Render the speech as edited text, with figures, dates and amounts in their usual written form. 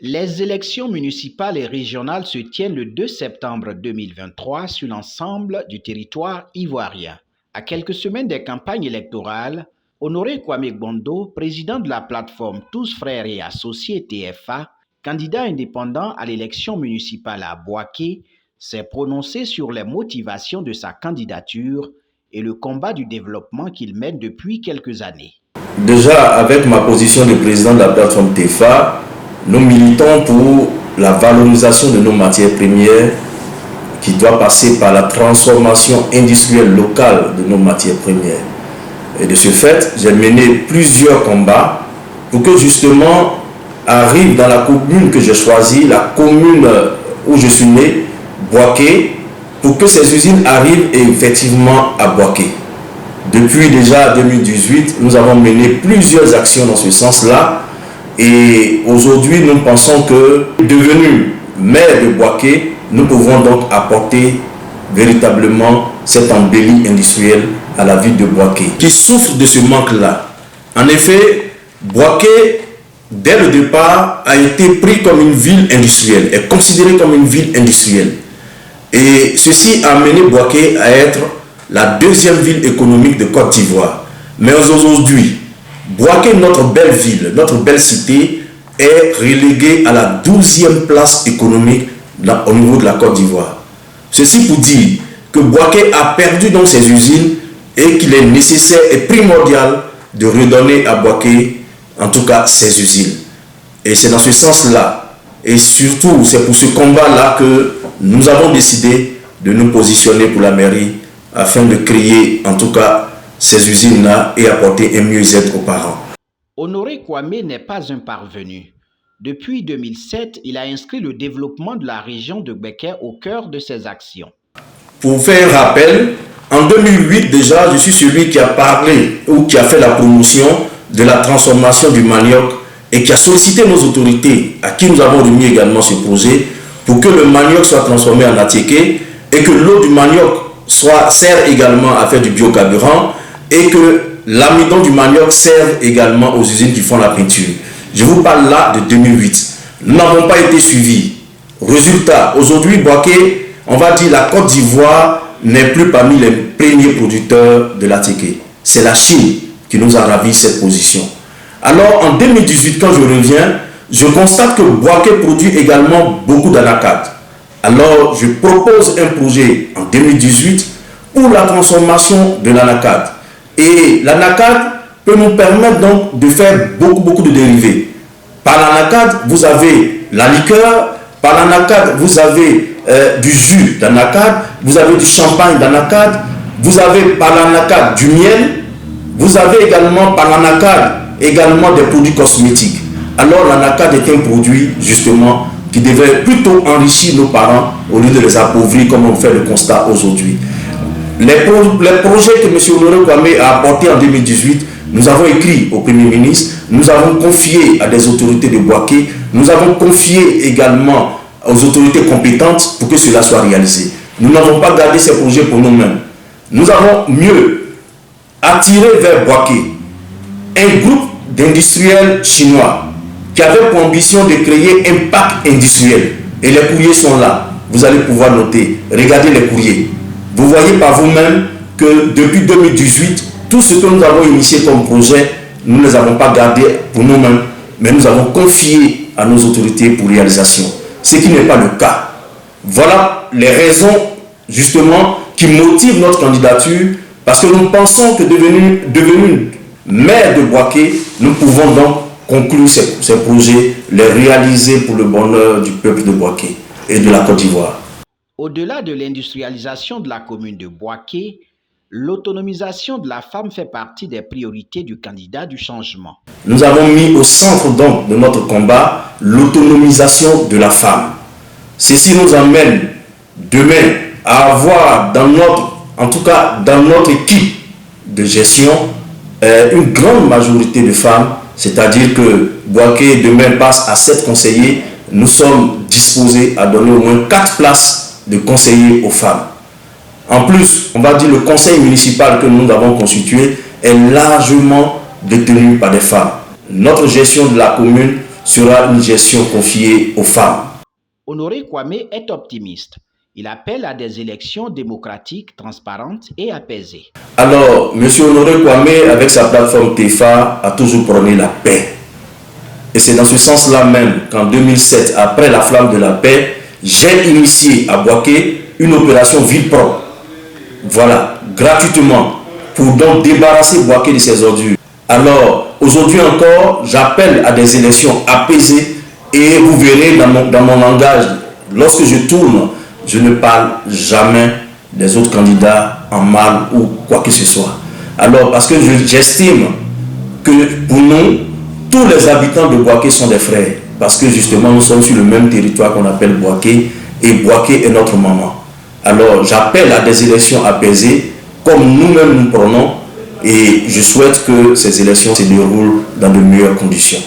Les élections municipales et régionales se tiennent le 2 septembre 2023 sur l'ensemble du territoire ivoirien. À quelques semaines des campagnes électorales, Honoré Kwame Gbondo, président de la plateforme Tous Frères et Associés TFA, candidat indépendant à l'élection municipale à Bouaké, s'est prononcé sur les motivations de sa candidature et le combat du développement qu'il mène depuis quelques années. Déjà, avec ma position de président de la plateforme TFA, nous militons pour la valorisation de nos matières premières qui doit passer par la transformation industrielle locale de nos matières premières. Et de ce fait, j'ai mené plusieurs combats pour que justement arrive dans la commune que j'ai choisie, la commune où je suis né, Bouaké, pour que ces usines arrivent effectivement à Bouaké. Depuis déjà 2018, nous avons mené plusieurs actions dans ce sens-là. Et aujourd'hui, nous pensons que, devenu maire de Bouaké, nous pouvons donc apporter véritablement cette embellie industrielle à la ville de Bouaké, qui souffre de ce manque-là. En effet, Bouaké, dès le départ, a été pris comme une ville industrielle, est considéré comme une ville industrielle. Et ceci a amené Bouaké à être la deuxième ville économique de Côte d'Ivoire. Mais aujourd'hui, Bouaké, notre belle ville, notre belle cité, est reléguée à la 12e place économique au niveau de la Côte d'Ivoire. Ceci pour dire que Bouaké a perdu donc ses usines et qu'il est nécessaire et primordial de redonner à Bouaké, en tout cas, ses usines. Et c'est dans ce sens-là, et surtout, c'est pour ce combat-là que nous avons décidé de nous positionner pour la mairie afin de créer, en tout cas, ces usines-là et apporter un mieux-être aux parents. Honoré Kwame n'est pas un parvenu. Depuis 2007, il a inscrit le développement de la région de Beké au cœur de ses actions. Pour faire un rappel, en 2008 déjà, je suis celui qui a parlé ou qui a fait la promotion de la transformation du manioc et qui a sollicité nos autorités, à qui nous avons remis également ce projet, pour que le manioc soit transformé en atiéké et que l'eau du manioc sert également à faire du biocarburant et que l'amidon du manioc serve également aux usines qui font la peinture. Je vous parle là de 2008. Nous n'avons pas été suivis. Résultat, aujourd'hui, Bouaké, on va dire la Côte d'Ivoire n'est plus parmi les premiers producteurs de l'atiéké. C'est la Chine qui nous a ravi cette position. Alors en 2018, quand je reviens, je constate que Bouaké produit également beaucoup d'anacate. Alors je propose un projet en 2018 pour la transformation de l'anacate. Et l'anacate peut nous permettre donc de faire beaucoup de dérivés. Par l'anacate, vous avez la liqueur, par l'anacate, vous avez du jus d'anacate, vous avez du champagne d'anacate, vous avez par l'anacate du miel, vous avez également par l'anacate également des produits cosmétiques. Alors l'anacate est un produit justement qui devrait plutôt enrichir nos parents au lieu de les appauvrir comme on fait le constat aujourd'hui. Les projets que M. Honoré Kwame a apportés en 2018, nous avons écrit au Premier ministre, nous avons confié à des autorités de Bouaké, nous avons confié également aux autorités compétentes pour que cela soit réalisé. Nous n'avons pas gardé ces projets pour nous-mêmes. Nous avons mieux attiré vers Bouaké un groupe d'industriels chinois qui avait pour ambition de créer un parc industriel. Et les courriers sont là. Vous allez pouvoir noter. Regardez les courriers. Vous voyez par vous-même que depuis 2018, tout ce que nous avons initié comme projet, nous ne les avons pas gardés pour nous-mêmes, mais nous avons confié à nos autorités pour réalisation. Ce qui n'est pas le cas. Voilà les raisons, justement, qui motivent notre candidature, parce que nous pensons que devenu maire de Bouaké, nous pouvons donc conclure ces projets, les réaliser pour le bonheur du peuple de Bouaké et de la Côte d'Ivoire. Au-delà de l'industrialisation de la commune de Bouaké, l'autonomisation de la femme fait partie des priorités du candidat du changement. Nous avons mis au centre donc de notre combat l'autonomisation de la femme. Ceci nous amène demain à avoir dans notre équipe de gestion une grande majorité de femmes, c'est-à-dire que Bouaké demain passe à 7 conseillers. Nous sommes disposés à donner au moins 4 places de conseillers aux femmes. En plus, on va dire le conseil municipal que nous avons constitué est largement détenu par des femmes. Notre gestion de la commune sera une gestion confiée aux femmes. Honoré Kwame est optimiste. Il appelle à des élections démocratiques, transparentes et apaisées. Alors, M. Honoré Kwame, avec sa plateforme TEFA, a toujours prôné la paix. Et c'est dans ce sens-là même qu'en 2007, après la flamme de la paix, j'ai initié à Bouaké une opération ville propre. Voilà, gratuitement, pour donc débarrasser Bouaké de ses ordures. Alors, aujourd'hui encore, j'appelle à des élections apaisées et vous verrez dans mon langage, lorsque je tourne, je ne parle jamais des autres candidats en mal ou quoi que ce soit. Alors, parce que j'estime que pour nous, tous les habitants de Bouaké sont des frères. Parce que justement, nous sommes sur le même territoire qu'on appelle Bouaké et Bouaké est notre maman. Alors, j'appelle à des élections apaisées comme nous-mêmes nous prenons et je souhaite que ces élections se déroulent dans de meilleures conditions.